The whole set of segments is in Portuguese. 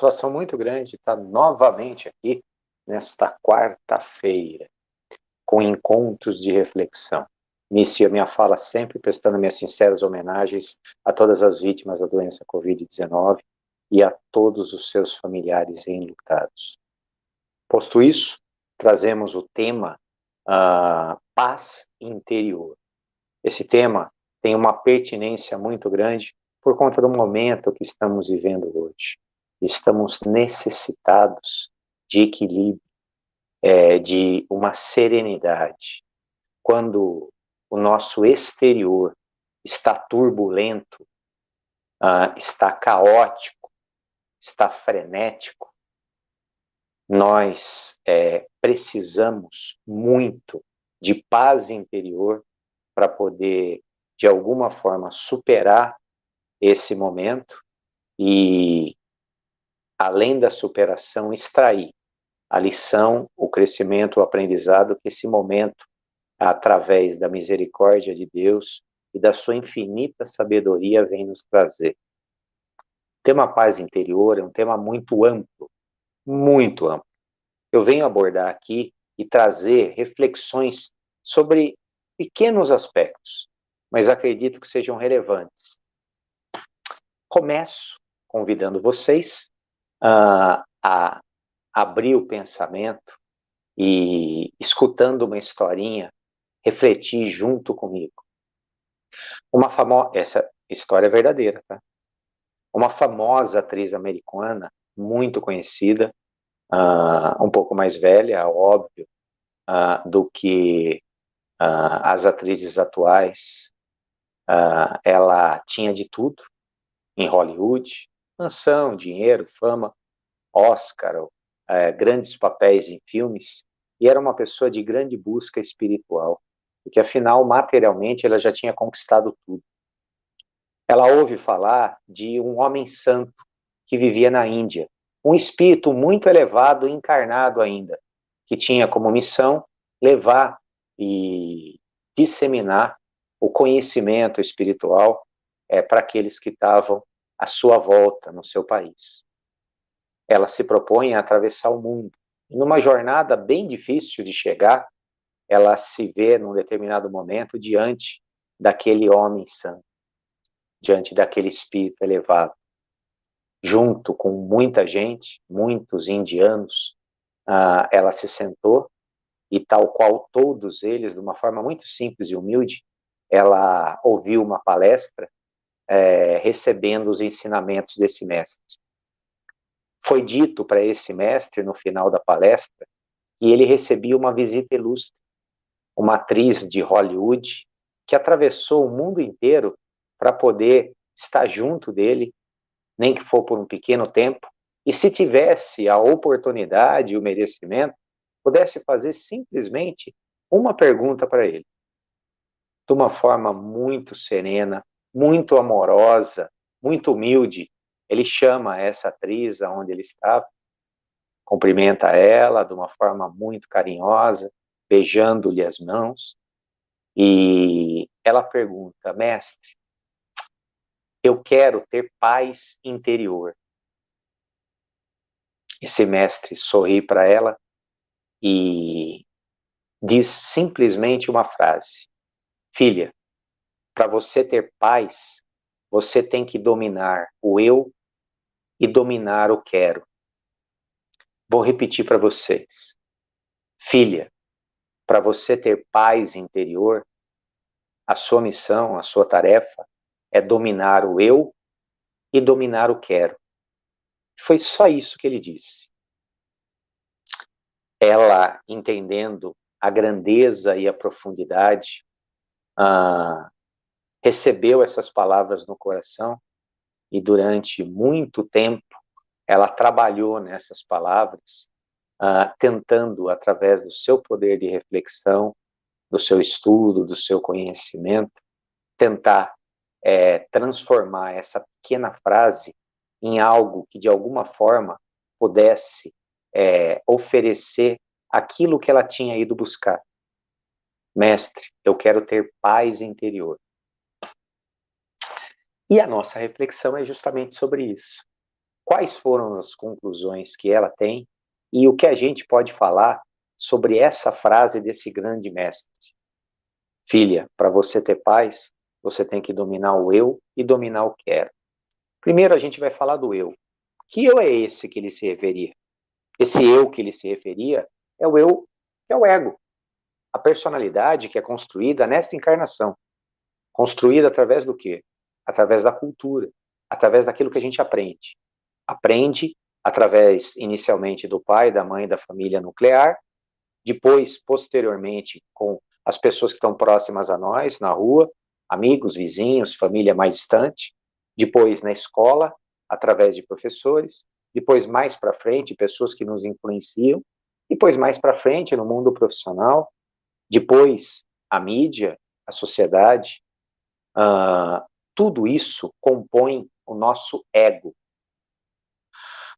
satisfação muito grande estar novamente aqui nesta quarta-feira, com encontros de reflexão. Inicio a minha fala sempre prestando minhas sinceras homenagens a todas as vítimas da doença Covid-19 e a todos os seus familiares enlutados. Posto isso, trazemos o tema paz interior. Esse tema tem uma pertinência muito grande por conta do momento que estamos vivendo hoje. Estamos necessitados de equilíbrio, de uma serenidade. Quando o nosso exterior está turbulento, está caótico, está frenético, nós precisamos muito de paz interior para poder, de alguma forma, superar esse momento e, além da superação, extrair a lição, o crescimento, o aprendizado que esse momento, através da misericórdia de Deus e da sua infinita sabedoria, vem nos trazer. O tema paz interior é um tema muito amplo, muito amplo. Eu venho abordar aqui e trazer reflexões sobre pequenos aspectos, mas acredito que sejam relevantes. Começo convidando vocês a abrir o pensamento e, escutando uma historinha, refletir junto comigo. Essa história é verdadeira, tá? Uma famosa atriz americana, muito conhecida, um pouco mais velha, óbvio, do que as atrizes atuais. Ela tinha de tudo em Hollywood: mansão, dinheiro, fama, Oscar, grandes papéis em filmes, e era uma pessoa de grande busca espiritual, porque afinal, materialmente, ela já tinha conquistado tudo. Ela ouve falar de um homem santo que vivia na Índia, um espírito muito elevado, encarnado ainda, que tinha como missão levar e disseminar o conhecimento espiritual para aqueles que estavam à sua volta no seu país. Ela se propõe a atravessar o mundo. E numa jornada bem difícil de chegar, ela se vê num determinado momento diante daquele homem santo, diante daquele espírito elevado. Junto com muita gente, muitos indianos, ela se sentou e, tal qual todos eles, de uma forma muito simples e humilde, ela ouviu uma palestra recebendo os ensinamentos desse mestre. Foi dito para esse mestre, no final da palestra, que ele recebia uma visita ilustre, uma atriz de Hollywood que atravessou o mundo inteiro para poder estar junto dele, nem que for por um pequeno tempo, e se tivesse a oportunidade e o merecimento, pudesse fazer simplesmente uma pergunta para ele. De uma forma muito serena, muito amorosa, muito humilde, ele chama essa atriz aonde ele estava, cumprimenta ela de uma forma muito carinhosa, beijando-lhe as mãos, e ela pergunta: mestre, eu quero ter paz interior. Esse mestre sorri para ela e diz simplesmente uma frase: filha, para você ter paz, você tem que dominar o eu e dominar o quero. Vou repetir para vocês. Filha, para você ter paz interior, a sua missão, a sua tarefa é dominar o eu e dominar o quero. Foi só isso que ele disse. Ela, entendendo a grandeza e a profundidade, recebeu essas palavras no coração e durante muito tempo ela trabalhou nessas palavras, tentando, através do seu poder de reflexão, do seu estudo, do seu conhecimento, tentar transformar essa pequena frase em algo que, de alguma forma, pudesse oferecer aquilo que ela tinha ido buscar. Mestre, eu quero ter paz interior. E a nossa reflexão é justamente sobre isso. quais foram as conclusões que ela tem e o que a gente pode falar sobre essa frase desse grande mestre. Filha, para você ter paz, você tem que dominar o eu e dominar o quero. Primeiro a gente vai falar do eu. Que eu é esse que ele se referia? Esse eu que ele se referia é o eu, que é o ego. A personalidade que é construída nessa encarnação. Construída através do quê? Através da cultura, através daquilo que a gente aprende. Aprende através, inicialmente, do pai, da mãe, da família nuclear, depois, posteriormente, com as pessoas que estão próximas a nós, na rua, amigos, vizinhos, família mais distante, depois na escola, através de professores, depois mais para frente, pessoas que nos influenciam, depois mais para frente no mundo profissional, depois a mídia, a sociedade, tudo isso compõe o nosso ego.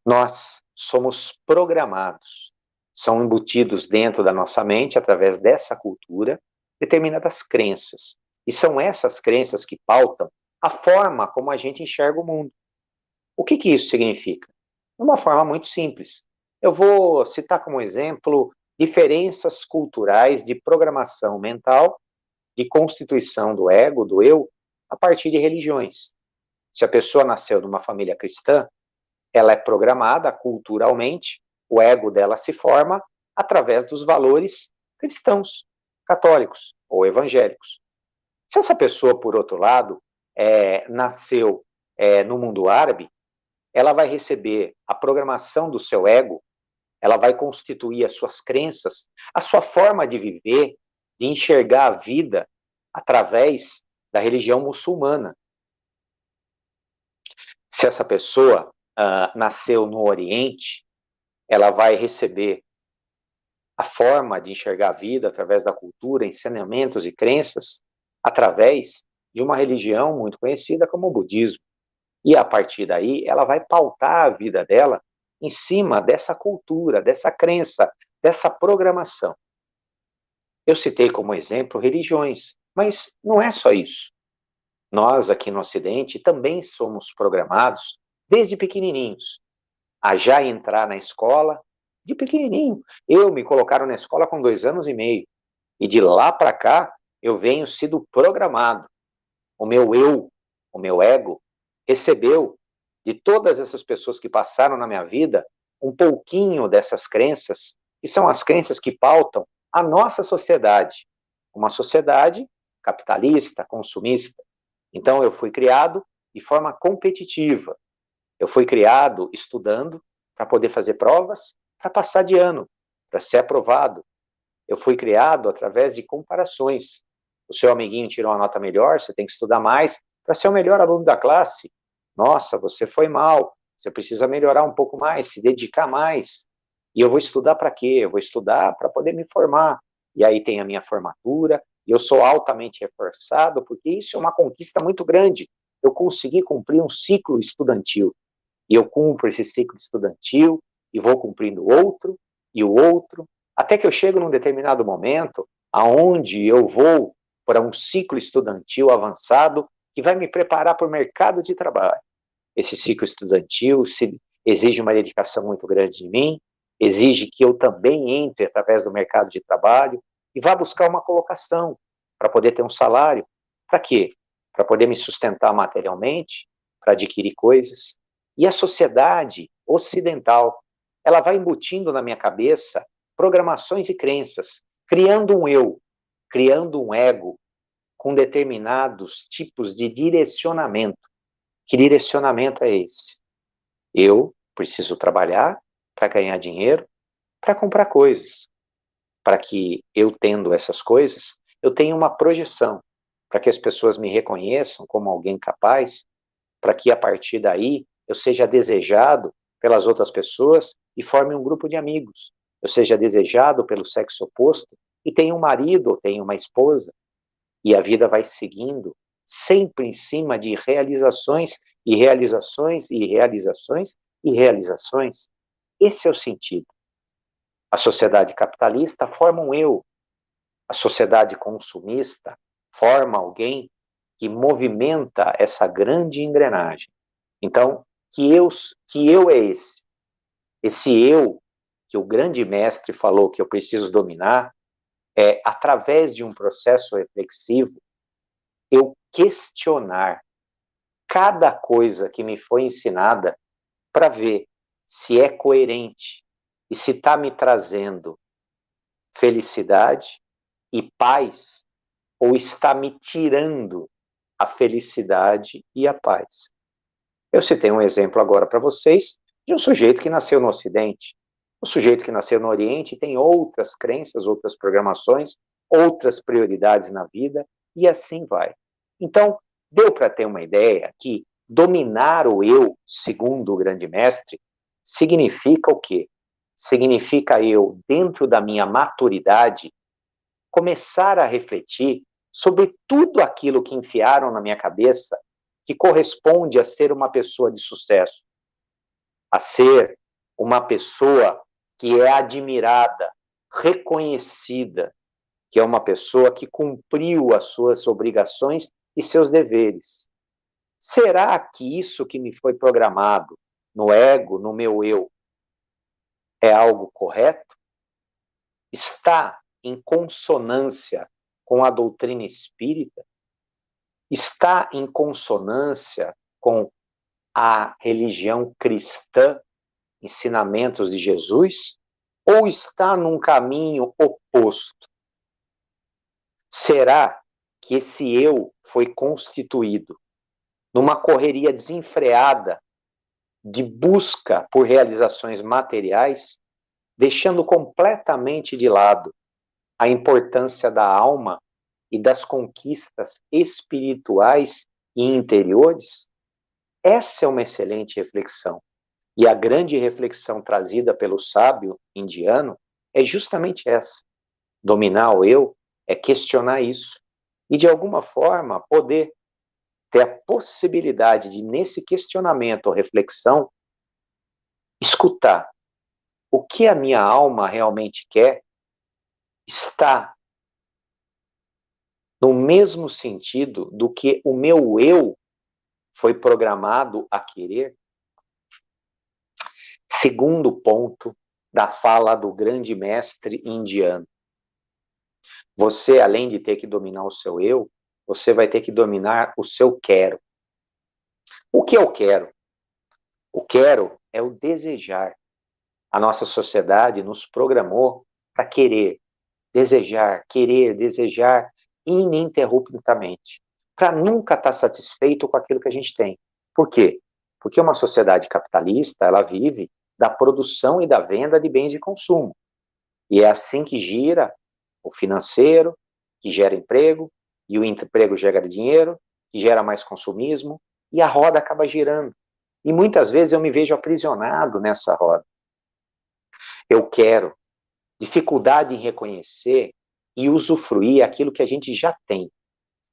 Nós somos programados, são embutidos dentro da nossa mente, através dessa cultura, determinadas crenças. E são essas crenças que pautam a forma como a gente enxerga o mundo. O que isso significa? De uma forma muito simples. Eu vou citar como exemplo diferenças culturais de programação mental, de constituição do ego, do eu, a partir de religiões. Se a pessoa nasceu numa família cristã, ela é programada culturalmente, o ego dela se forma através dos valores cristãos, católicos ou evangélicos. Se essa pessoa, por outro lado, nasceu no mundo árabe, ela vai receber a programação do seu ego, ela vai constituir as suas crenças, a sua forma de viver, de enxergar a vida através da religião muçulmana. Se essa pessoa nasceu no Oriente, ela vai receber a forma de enxergar a vida através da cultura, ensinamentos e crenças, através de uma religião muito conhecida como o budismo. E a partir daí, ela vai pautar a vida dela em cima dessa cultura, dessa crença, dessa programação. Eu citei como exemplo religiões, mas não é só isso. Nós, aqui no Ocidente, também somos programados, desde pequenininhos, a já entrar na escola, de pequenininho. Me colocaram na escola com 2 anos e meio. E de lá para cá, eu venho sido programado. O meu eu, o meu ego, recebeu de todas essas pessoas que passaram na minha vida um pouquinho dessas crenças, que são as crenças que pautam a nossa sociedade. Uma sociedade capitalista, consumista. Então, eu fui criado de forma competitiva. Eu fui criado estudando para poder fazer provas, para passar de ano, para ser aprovado. Eu fui criado através de comparações. O seu amiguinho tirou uma nota melhor, você tem que estudar mais para ser o melhor aluno da classe. Nossa, você foi mal, você precisa melhorar um pouco mais, se dedicar mais. E eu vou estudar para quê? Eu vou estudar para poder me formar. E aí tem a minha formatura, e eu sou altamente reforçado, porque isso é uma conquista muito grande. Eu consegui cumprir um ciclo estudantil. E eu cumpro esse ciclo estudantil, e vou cumprindo outro, e o outro, até que eu chego num determinado momento, aonde eu vou para um ciclo estudantil avançado, que vai me preparar para o mercado de trabalho. Esse ciclo estudantil exige uma dedicação muito grande de mim, exige que eu também entre através do mercado de trabalho e vá buscar uma colocação para poder ter um salário. Para quê? Para poder me sustentar materialmente, para adquirir coisas. E a sociedade ocidental, ela vai embutindo na minha cabeça programações e crenças, criando um eu, criando um ego, com determinados tipos de direcionamento. Que direcionamento é esse? Eu preciso trabalhar para ganhar dinheiro, para comprar coisas. Para que eu tendo essas coisas, eu tenha uma projeção, para que as pessoas me reconheçam como alguém capaz, para que a partir daí eu seja desejado pelas outras pessoas e forme um grupo de amigos. Eu seja desejado pelo sexo oposto e tenha um marido ou tenha uma esposa. E a vida vai seguindo, sempre em cima de realizações, e realizações, e realizações, e realizações. Esse é o sentido. A sociedade capitalista forma um eu. A sociedade consumista forma alguém que movimenta essa grande engrenagem. Então, que eu é esse. Esse eu que o grande mestre falou que eu preciso dominar é, através de um processo reflexivo, eu questionar cada coisa que me foi ensinada para ver se é coerente e se está me trazendo felicidade e paz ou está me tirando a felicidade e a paz. Eu citei um exemplo agora para vocês de um sujeito que nasceu no Ocidente. O sujeito que nasceu no Oriente tem outras crenças, outras programações, outras prioridades na vida, e assim vai. Então, deu para ter uma ideia que dominar o eu, segundo o grande mestre, significa o quê? Significa eu, dentro da minha maturidade, começar a refletir sobre tudo aquilo que enfiaram na minha cabeça que corresponde a ser uma pessoa de sucesso, a ser uma pessoa que é admirada, reconhecida, que é uma pessoa que cumpriu as suas obrigações e seus deveres. Será que isso que me foi programado no ego, no meu eu, é algo correto? Está em consonância com a doutrina espírita? Está em consonância com a religião cristã, ensinamentos de Jesus, ou está num caminho oposto? Será que esse eu foi constituído numa correria desenfreada de busca por realizações materiais, deixando completamente de lado a importância da alma e das conquistas espirituais e interiores? Essa é uma excelente reflexão. E a grande reflexão trazida pelo sábio indiano é justamente essa. Dominar o eu é questionar isso. E, de alguma forma, poder ter a possibilidade de, nesse questionamento ou reflexão, escutar o que a minha alma realmente quer, está no mesmo sentido do que o meu eu foi programado a querer. Segundo ponto da fala do grande mestre indiano. Você, além de ter que dominar o seu eu, você vai ter que dominar o seu quero. O que eu quero? O quero é o desejar. A nossa sociedade nos programou para querer, desejar ininterruptamente, para nunca estar satisfeito com aquilo que a gente tem. Por quê? Porque uma sociedade capitalista, ela vive da produção e da venda de bens de consumo. E é assim que gira o financeiro, que gera emprego, e o emprego gera dinheiro, que gera mais consumismo, e a roda acaba girando. E muitas vezes eu me vejo aprisionado nessa roda. Eu quero dificuldade em reconhecer e usufruir aquilo que a gente já tem.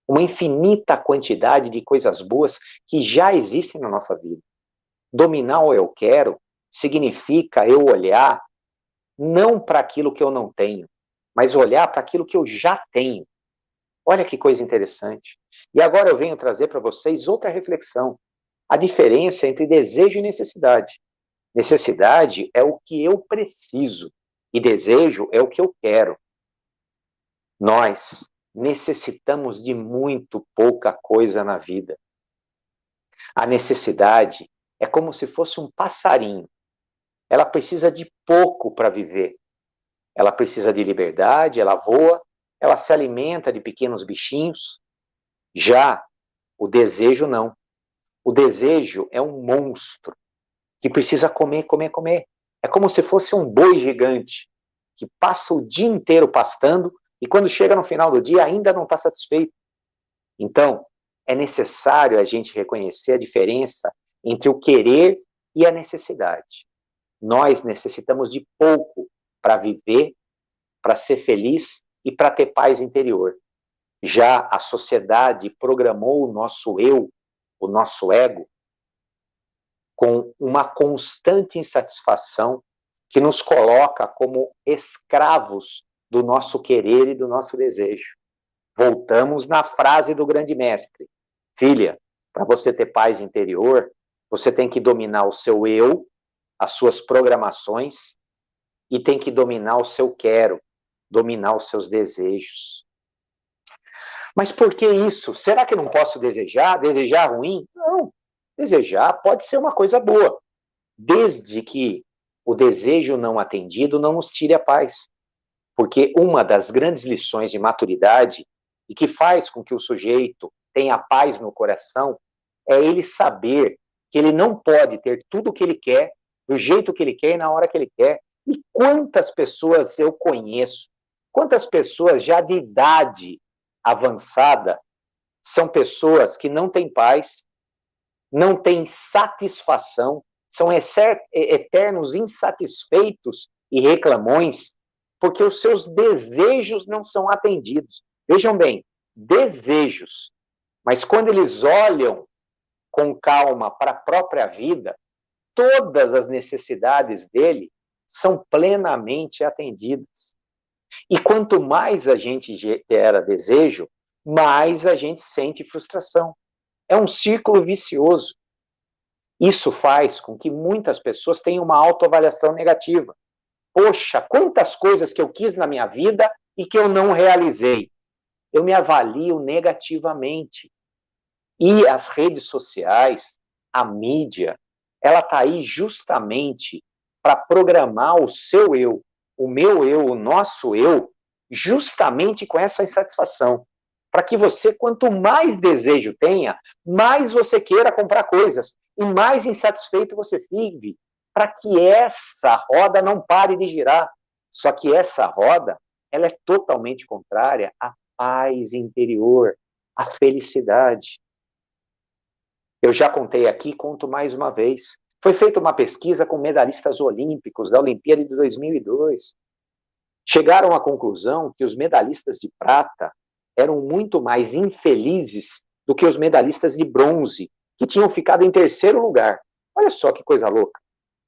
Uma infinita quantidade de coisas boas que já existem na nossa vida. Dominar o eu quero significa eu olhar não para aquilo que eu não tenho, mas olhar para aquilo que eu já tenho. Olha que coisa interessante. E agora eu venho trazer para vocês outra reflexão. A diferença entre desejo e necessidade. Necessidade é o que eu preciso e desejo é o que eu quero. Nós necessitamos de muito pouca coisa na vida. A necessidade é como se fosse um passarinho. Ela precisa de pouco para viver. Ela precisa de liberdade, ela voa, ela se alimenta de pequenos bichinhos. Já o desejo não. O desejo é um monstro que precisa comer, comer, comer. É como se fosse um boi gigante que passa o dia inteiro pastando e quando chega no final do dia ainda não está satisfeito. Então, é necessário a gente reconhecer a diferença entre o querer e a necessidade. Nós necessitamos de pouco para viver, para ser feliz e para ter paz interior. Já a sociedade programou o nosso eu, o nosso ego, com uma constante insatisfação que nos coloca como escravos do nosso querer e do nosso desejo. Voltamos na frase do grande mestre. Filha, para você ter paz interior, Você tem que dominar o seu eu, as suas programações, e tem que dominar o seu quero, dominar os seus desejos. Mas por que isso? Será que eu não posso desejar? Desejar ruim? Não. Desejar pode ser uma coisa boa, desde que o desejo não atendido não nos tire a paz. Porque uma das grandes lições de maturidade e que faz com que o sujeito tenha paz no coração é ele saber que ele não pode ter tudo o que ele quer, do jeito que ele quer e na hora que ele quer. E quantas pessoas eu conheço, quantas pessoas já de idade avançada são pessoas que não têm paz, não têm satisfação, são eternos insatisfeitos e reclamões, porque os seus desejos não são atendidos. Vejam bem, desejos, mas quando eles olham com calma para a própria vida, todas as necessidades dele são plenamente atendidas. E quanto mais a gente gera desejo, mais a gente sente frustração. É um círculo vicioso. Isso faz com que muitas pessoas tenham uma autoavaliação negativa. Poxa, quantas coisas que eu quis na minha vida e que eu não realizei. Eu me avalio negativamente. E as redes sociais, a mídia, ela está aí justamente para programar o seu eu, o meu eu, o nosso eu, justamente com essa insatisfação. Para que você, quanto mais desejo tenha, mais você queira comprar coisas e mais insatisfeito você fique, para que essa roda não pare de girar. Só que essa roda, ela é totalmente contrária à paz interior, à felicidade. Eu já contei aqui, conto mais uma vez. Foi feita uma pesquisa com medalhistas olímpicos da Olimpíada de 2002. Chegaram à conclusão que os medalhistas de prata eram muito mais infelizes do que os medalhistas de bronze, que tinham ficado em terceiro lugar. Olha só que coisa louca.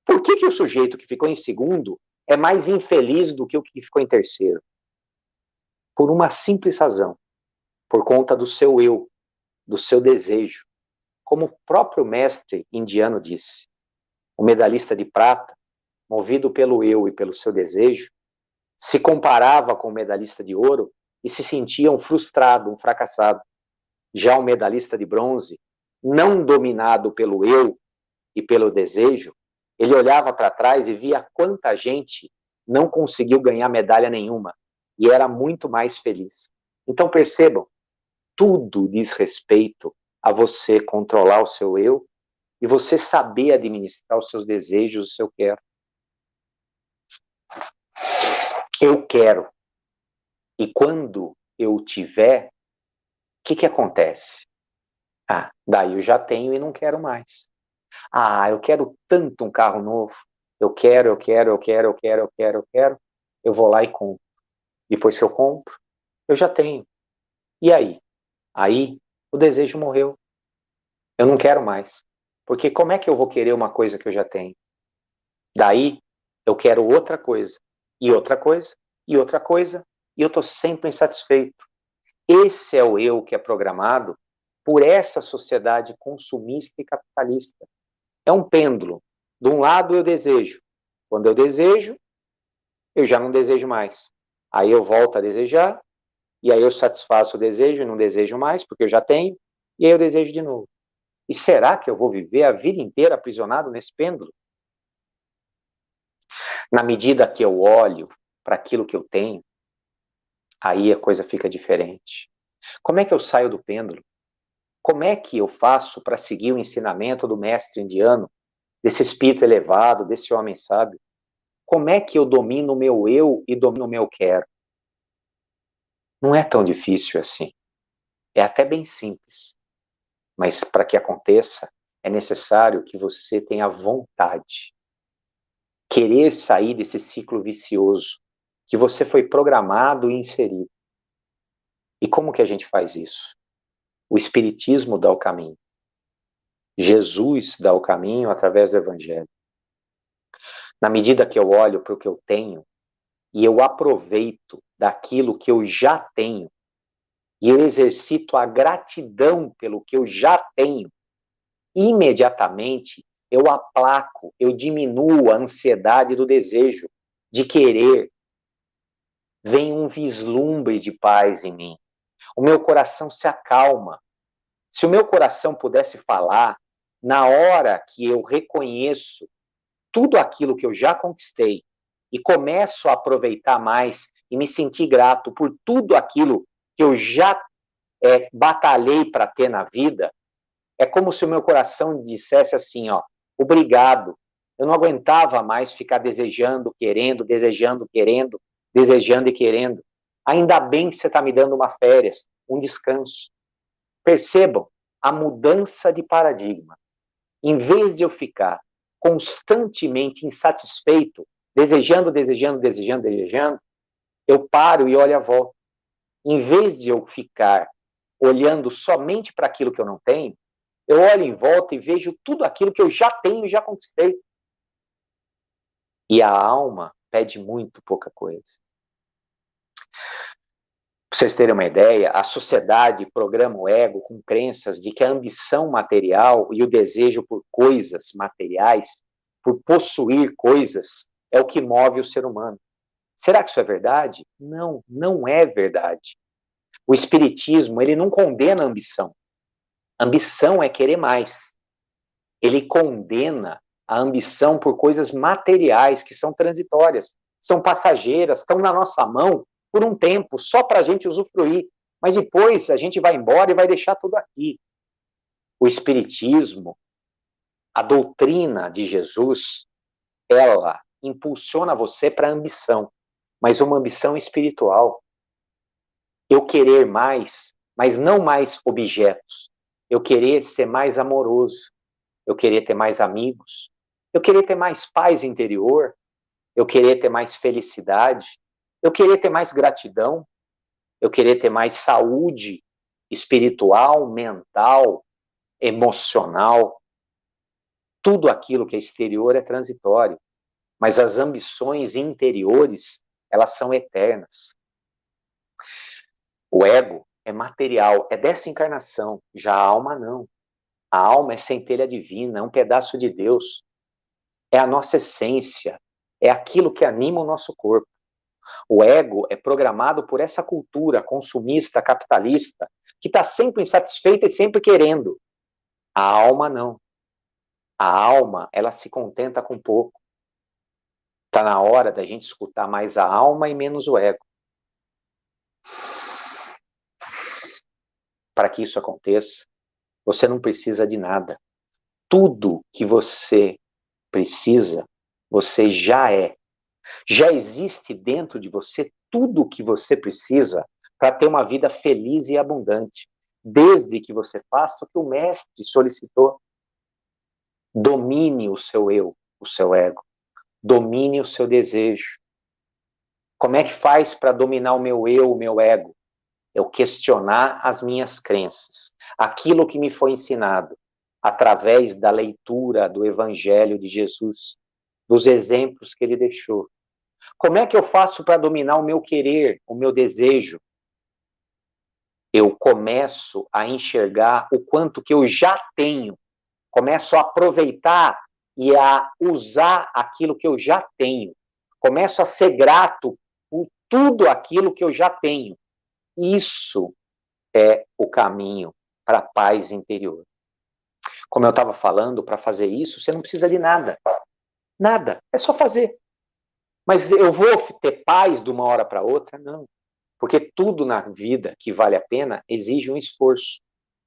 Por que o sujeito que ficou em segundo é mais infeliz do que o que ficou em terceiro? Por uma simples razão. Por conta do seu eu, do seu desejo. Como o próprio mestre indiano disse, o medalhista de prata, movido pelo eu e pelo seu desejo, se comparava com o medalhista de ouro e se sentia um frustrado, um fracassado. Já o medalhista de bronze, não dominado pelo eu e pelo desejo, ele olhava para trás e via quanta gente não conseguiu ganhar medalha nenhuma e era muito mais feliz. Então percebam, tudo diz respeito a você controlar o seu eu e você saber administrar os seus desejos, o seu quero. Eu quero. E quando eu tiver, o que acontece? Daí eu já tenho e não quero mais. Eu quero tanto um carro novo. Eu quero. Eu vou lá e compro. Depois que eu compro, eu já tenho. E aí? Aí o desejo morreu. Eu não quero mais. Porque como é que eu vou querer uma coisa que eu já tenho? Daí eu quero outra coisa. E outra coisa. E outra coisa. E eu estou sempre insatisfeito. Esse é o eu que é programado por essa sociedade consumista e capitalista. É um pêndulo. De um lado eu desejo. Quando eu desejo, eu já não desejo mais. Aí eu volto a desejar, e aí eu satisfaço o desejo e não desejo mais, porque eu já tenho, e aí eu desejo de novo. E será que eu vou viver a vida inteira aprisionado nesse pêndulo? Na medida que eu olho para aquilo que eu tenho, aí a coisa fica diferente. Como é que eu saio do pêndulo? Como é que eu faço para seguir o ensinamento do mestre indiano, desse espírito elevado, desse homem sábio? Como é que eu domino o meu eu e domino o meu quero? Não é tão difícil assim. É até bem simples. Mas para que aconteça, é necessário que você tenha vontade. Querer sair desse ciclo vicioso que você foi programado e inserido. E como que a gente faz isso? O Espiritismo dá o caminho. Jesus dá o caminho através do Evangelho. Na medida que eu olho para o que eu tenho e eu aproveito daquilo que eu já tenho e eu exercito a gratidão pelo que eu já tenho, imediatamente eu aplaco, eu diminuo a ansiedade do desejo de querer. Vem um vislumbre de paz em mim. O meu coração se acalma. Se o meu coração pudesse falar, na hora que eu reconheço tudo aquilo que eu já conquistei e começo a aproveitar mais e me sentir grato por tudo aquilo que eu já batalhei para ter na vida, é como se o meu coração dissesse assim, ó, obrigado. Eu não aguentava mais ficar desejando, querendo, desejando, querendo, desejando e querendo. Ainda bem que você está me dando uma férias, um descanso. Percebam a mudança de paradigma. Em vez de eu ficar constantemente insatisfeito, desejando, desejando, desejando, desejando, eu paro e olho à volta. Em vez de eu ficar olhando somente para aquilo que eu não tenho, eu olho em volta e vejo tudo aquilo que eu já tenho e já conquistei. E a alma pede muito pouca coisa. Para vocês terem uma ideia, a sociedade programa o ego com crenças de que a ambição material e o desejo por coisas materiais, por possuir coisas, é o que move o ser humano. Será que isso é verdade? Não, não é verdade. O espiritismo, ele não condena a ambição. A ambição é querer mais. Ele condena a ambição por coisas materiais que são transitórias, são passageiras, estão na nossa mão por um tempo, só para a gente usufruir. Mas depois a gente vai embora e vai deixar tudo aqui. O espiritismo, a doutrina de Jesus, ela impulsiona você para a ambição, mas uma ambição espiritual. Eu querer mais, mas não mais objetos. Eu querer ser mais amoroso. Eu querer ter mais amigos. Eu querer ter mais paz interior. Eu querer ter mais felicidade. Eu querer ter mais gratidão. Eu querer ter mais saúde espiritual, mental, emocional. Tudo aquilo que é exterior é transitório, mas as ambições interiores, elas são eternas. O ego é material, é dessa encarnação, já a alma não. A alma é centelha divina, é um pedaço de Deus, é a nossa essência, é aquilo que anima o nosso corpo. O ego é programado por essa cultura consumista, capitalista, que está sempre insatisfeita e sempre querendo. A alma não. A alma, ela se contenta com pouco. Está na hora da gente escutar mais a alma e menos o ego. Para que isso aconteça, você não precisa de nada. Tudo que você precisa, você já é. Já existe dentro de você tudo o que você precisa para ter uma vida feliz e abundante, desde que você faça o que o mestre solicitou. Domine o seu eu, o seu ego. Domine o seu desejo. Como é que faz para dominar o meu eu, o meu ego? Eu questionar as minhas crenças, aquilo que me foi ensinado, através da leitura do Evangelho de Jesus, dos exemplos que ele deixou. Como é que eu faço para dominar o meu querer, o meu desejo? Eu começo a enxergar o quanto que eu já tenho, começo a aproveitar e a usar aquilo que eu já tenho, começo a ser grato por tudo aquilo que eu já tenho. Isso é o caminho para a paz interior. Como eu estava falando, para fazer isso, você não precisa de nada. Nada, é só fazer. Mas eu vou ter paz de uma hora para outra? Não. Porque tudo na vida que vale a pena exige um esforço.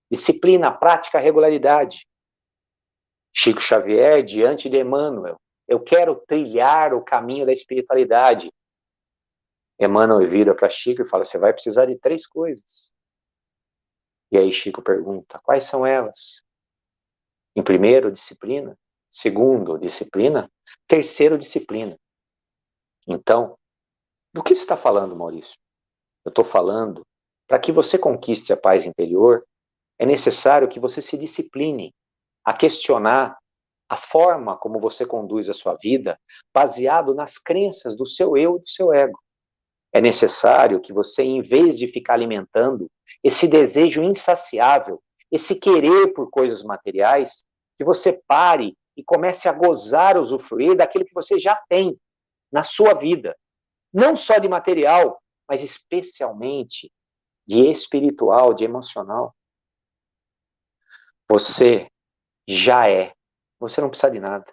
Disciplina, prática, regularidade. Chico Xavier, diante de Emmanuel, eu quero trilhar o caminho da espiritualidade. Emmanuel vira para Chico e fala, você vai precisar de 3 coisas. E aí Chico pergunta, quais são elas? Em primeiro, disciplina. Segundo, disciplina. Terceiro, disciplina. Então, do que você está falando, Maurício? Eu estou falando, para que você conquiste a paz interior, é necessário que você se discipline a questionar a forma como você conduz a sua vida baseado nas crenças do seu eu e do seu ego. É necessário que você, em vez de ficar alimentando esse desejo insaciável, esse querer por coisas materiais, que você pare e comece a gozar, usufruir daquilo que você já tem na sua vida. Não só de material, mas especialmente de espiritual, de emocional. Você já é. Você não precisa de nada.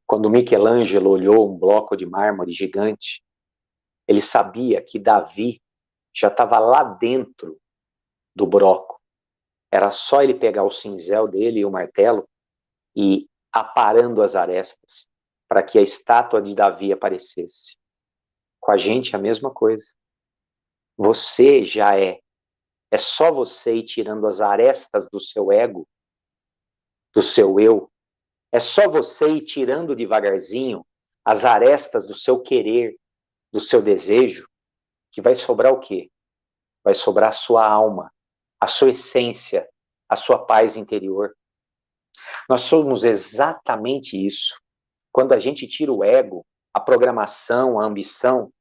Quando Michelangelo olhou um bloco de mármore gigante, ele sabia que Davi já estava lá dentro do broco. Era só ele pegar o cinzel dele e o martelo e aparando as arestas para que a estátua de Davi aparecesse. Com a gente é a mesma coisa. Você já é. É só você ir tirando as arestas do seu ego, do seu eu. É só você ir tirando devagarzinho as arestas do seu querer, do seu desejo, que vai sobrar o quê? Vai sobrar a sua alma, a sua essência, a sua paz interior. Nós somos exatamente isso. Quando a gente tira o ego, a programação, a ambição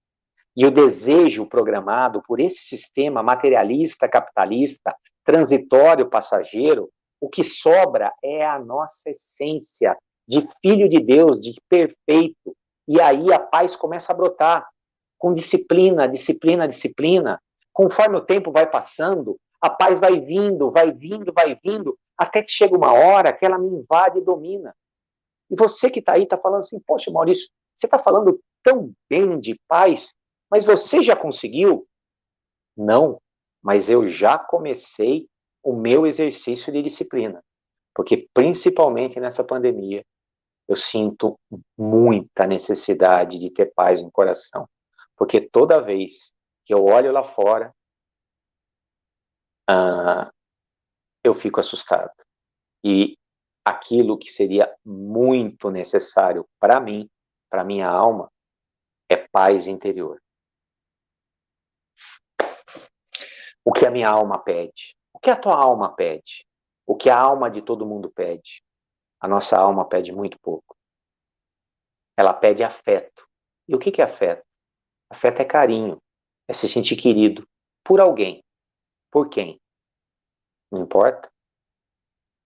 e o desejo programado por esse sistema materialista, capitalista, transitório, passageiro, o que sobra é a nossa essência de filho de Deus, de perfeito. E aí a paz começa a brotar com disciplina, disciplina, disciplina. Conforme o tempo vai passando, a paz vai vindo, vai vindo, vai vindo, até que chega uma hora que ela me invade e domina. E você que está aí está falando assim, poxa, Maurício, você está falando tão bem de paz, mas você já conseguiu? Não, mas eu já comecei o meu exercício de disciplina, porque principalmente nessa pandemia, eu sinto muita necessidade de ter paz no coração, porque toda vez que eu olho lá fora, eu fico assustado. E aquilo que seria muito necessário para mim, para minha alma, é paz interior. O que a minha alma pede? O que a tua alma pede? O que a alma de todo mundo pede? A nossa alma pede muito pouco. Ela pede afeto. E o que é afeto? Afeto é carinho, é se sentir querido por alguém. Por quem? Não importa.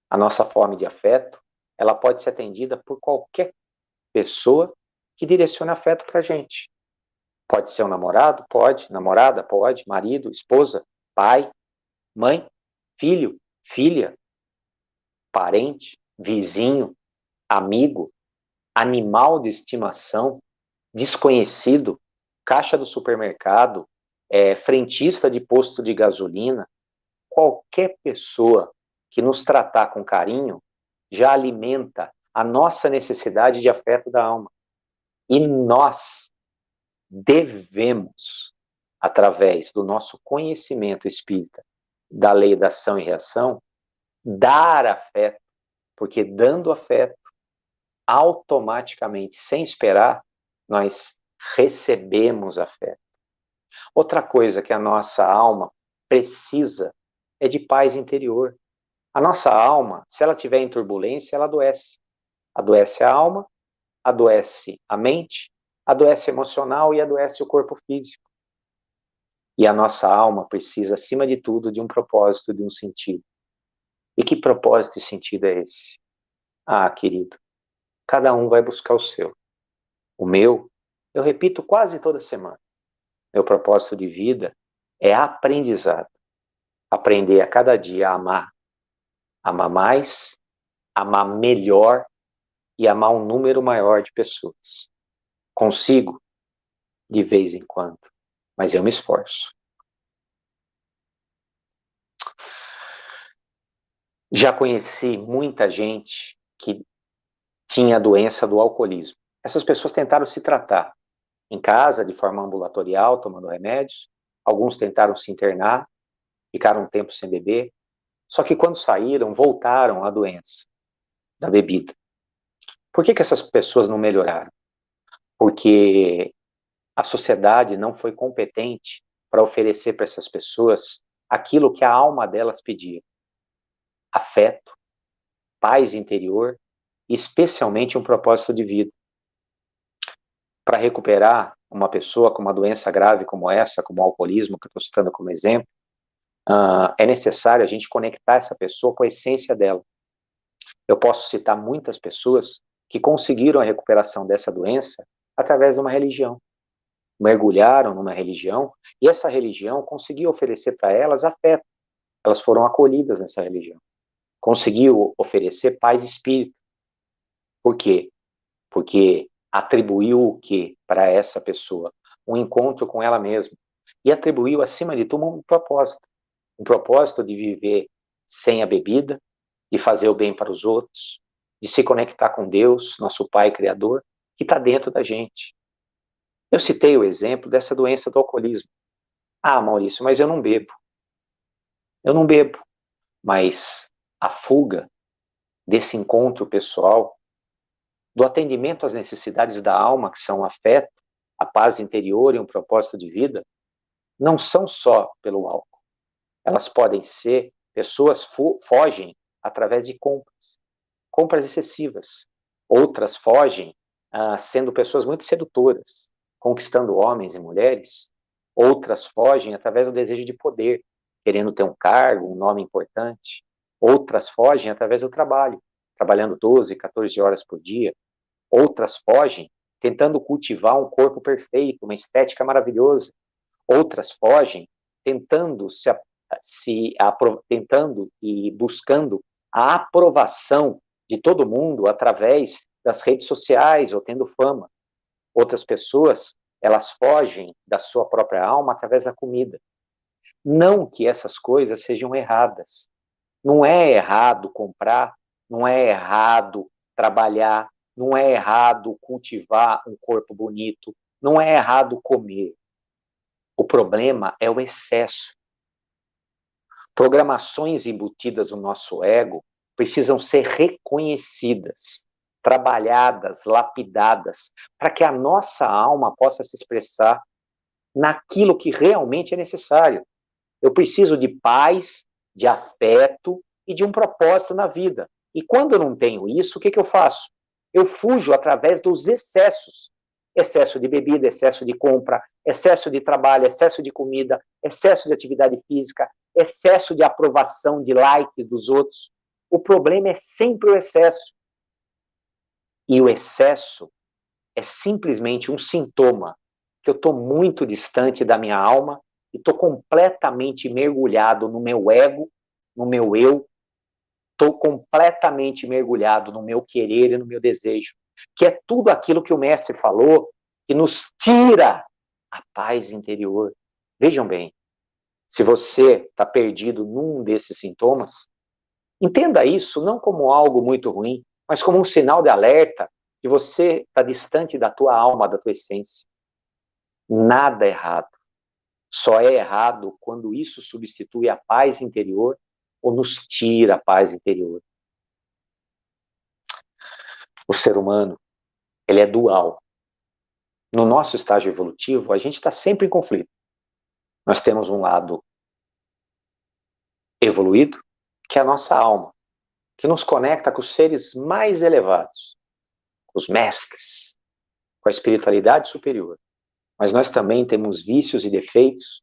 A nossa fome de afeto, ela pode ser atendida por qualquer pessoa que direcione afeto para a gente. Pode ser um namorado? Pode. Namorada? Pode. Marido? Esposa? Pai? Mãe? Filho? Filha? Parente? Vizinho? Amigo? Animal de estimação? Desconhecido? Caixa do supermercado? Frentista de posto de gasolina? Qualquer pessoa que nos tratar com carinho já alimenta a nossa necessidade de afeto da alma. E nós devemos, através do nosso conhecimento espírita, da lei da ação e reação, dar afeto, porque dando afeto, automaticamente, sem esperar, nós recebemos afeto. Outra coisa que a nossa alma precisa é de paz interior. A nossa alma, se ela tiver em turbulência, ela adoece. Adoece a alma, adoece a mente, adoece emocional e adoece o corpo físico. E a nossa alma precisa, acima de tudo, de um propósito, de um sentido. E que propósito e sentido é esse? Ah, querido, cada um vai buscar o seu. O meu, eu repito quase toda semana. Meu propósito de vida é aprendizado. Aprender a cada dia a amar. Amar mais, amar melhor e amar um número maior de pessoas. Consigo? De vez em quando. Mas eu me esforço. Já conheci muita gente que tinha a doença do alcoolismo. Essas pessoas tentaram se tratar em casa, de forma ambulatorial, tomando remédios. Alguns tentaram se internar, ficaram um tempo sem beber. Só que quando saíram, voltaram à doença da bebida. Por que essas pessoas não melhoraram? Porque a sociedade não foi competente para oferecer para essas pessoas aquilo que a alma delas pedia: afeto, paz interior e especialmente um propósito de vida. Para recuperar uma pessoa com uma doença grave como essa, como o alcoolismo, que eu estou citando como exemplo, é necessário a gente conectar essa pessoa com a essência dela. Eu posso citar muitas pessoas que conseguiram a recuperação dessa doença através de uma religião. Mergulharam numa religião e essa religião conseguiu oferecer para elas afeto. Elas foram acolhidas nessa religião. Conseguiu oferecer paz e espírito. Por quê? Porque atribuiu o quê para essa pessoa? Um encontro com ela mesma. E atribuiu, acima de tudo, um propósito. Um propósito de viver sem a bebida, de fazer o bem para os outros, de se conectar com Deus, nosso Pai Criador, que está dentro da gente. Eu citei o exemplo dessa doença do alcoolismo. Ah, Maurício, mas eu não bebo. Eu não bebo. Mas a fuga desse encontro pessoal, do atendimento às necessidades da alma, que são o afeto, a paz interior e um propósito de vida, não são só pelo álcool. Elas podem ser, pessoas fogem através de compras excessivas. Outras fogem sendo pessoas muito sedutoras, conquistando homens e mulheres. Outras fogem através do desejo de poder, querendo ter um cargo, um nome importante. Outras fogem através do trabalho, trabalhando 12, 14 horas por dia. Outras fogem tentando cultivar um corpo perfeito, uma estética maravilhosa. Outras fogem tentando tentando e buscando a aprovação de todo mundo através das redes sociais ou tendo fama. Outras pessoas, elas fogem da sua própria alma através da comida. Não que essas coisas sejam erradas. Não é errado comprar, não é errado trabalhar, não é errado cultivar um corpo bonito, não é errado comer. O problema é o excesso. Programações embutidas no nosso ego precisam ser reconhecidas, trabalhadas, lapidadas, para que a nossa alma possa se expressar naquilo que realmente é necessário. Eu preciso de paz, de afeto e de um propósito na vida. E quando eu não tenho isso, o que eu faço? Eu fujo através dos excessos. Excesso de bebida, excesso de compra, excesso de trabalho, excesso de comida, excesso de atividade física, excesso de aprovação, de like dos outros. O problema é sempre o excesso. E o excesso é simplesmente um sintoma que eu estou muito distante da minha alma e estou completamente mergulhado no meu ego, no meu eu, estou completamente mergulhado no meu querer e no meu desejo, que é tudo aquilo que o mestre falou, que nos tira a paz interior. Vejam bem, se você está perdido num desses sintomas, entenda isso não como algo muito ruim, mas como um sinal de alerta que você está distante da tua alma, da tua essência. Nada errado. Só é errado quando isso substitui a paz interior ou nos tira a paz interior. O ser humano, ele é dual. No nosso estágio evolutivo, a gente está sempre em conflito. Nós temos um lado evoluído, que é a nossa alma, que nos conecta com os seres mais elevados, com os mestres, com a espiritualidade superior. Mas nós também temos vícios e defeitos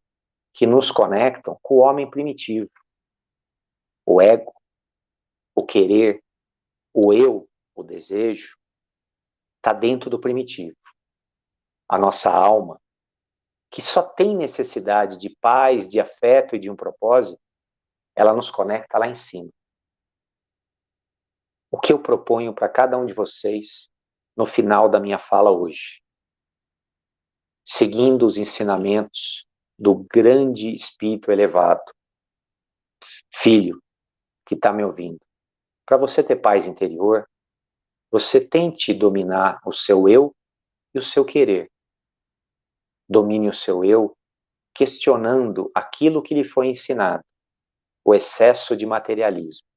que nos conectam com o homem primitivo. O ego, o querer, o eu, o desejo, está dentro do primitivo. A nossa alma, que só tem necessidade de paz, de afeto e de um propósito, ela nos conecta lá em cima. O que eu proponho para cada um de vocês no final da minha fala hoje? Seguindo os ensinamentos do grande espírito elevado. Filho que está me ouvindo, para você ter paz interior, você tente dominar o seu eu e o seu querer. Domine o seu eu questionando aquilo que lhe foi ensinado, o excesso de materialismo.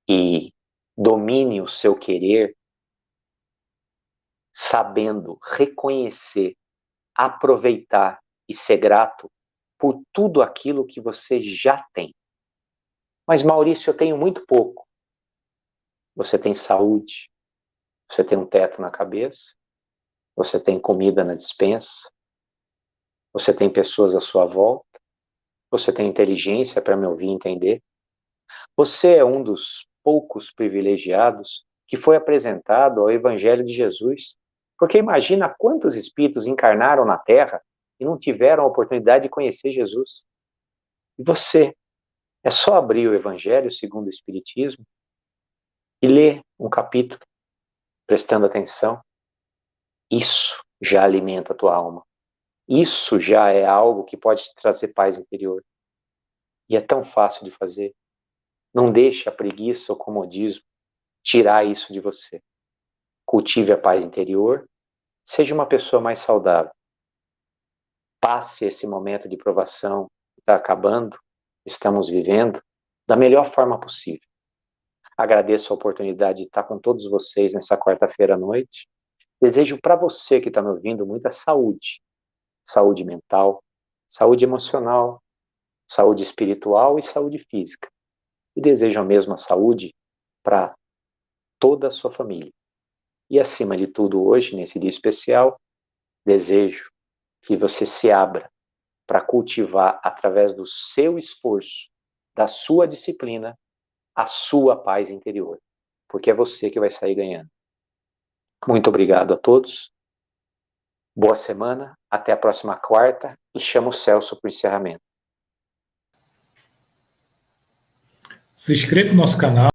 E domine o seu querer sabendo reconhecer, aproveitar e ser grato por tudo aquilo que você já tem. Mas, Maurício, eu tenho muito pouco. Você tem saúde, você tem um teto na cabeça, você tem comida na despensa, você tem pessoas à sua volta, você tem inteligência para me ouvir e entender. Você é um dos poucos privilegiados que foi apresentado ao Evangelho de Jesus. Porque imagina quantos espíritos encarnaram na Terra e não tiveram a oportunidade de conhecer Jesus. E você, é só abrir o Evangelho segundo o Espiritismo e ler um capítulo, prestando atenção. Isso já alimenta a tua alma. Isso já é algo que pode te trazer paz interior. E é tão fácil de fazer. Não deixe a preguiça ou o comodismo tirar isso de você. Cultive a paz interior. Seja uma pessoa mais saudável. Passe esse momento de provação que está acabando, estamos vivendo, da melhor forma possível. Agradeço a oportunidade de estar com todos vocês nessa quarta-feira à noite. Desejo para você que está me ouvindo muita saúde. Saúde mental, saúde emocional, saúde espiritual e saúde física. E desejo a mesma saúde para toda a sua família. E acima de tudo hoje, nesse dia especial, desejo que você se abra para cultivar, através do seu esforço, da sua disciplina, a sua paz interior. Porque é você que vai sair ganhando. Muito obrigado a todos. Boa semana. Até a próxima quarta. E chamo o Celso para o encerramento. Se inscreva no nosso canal.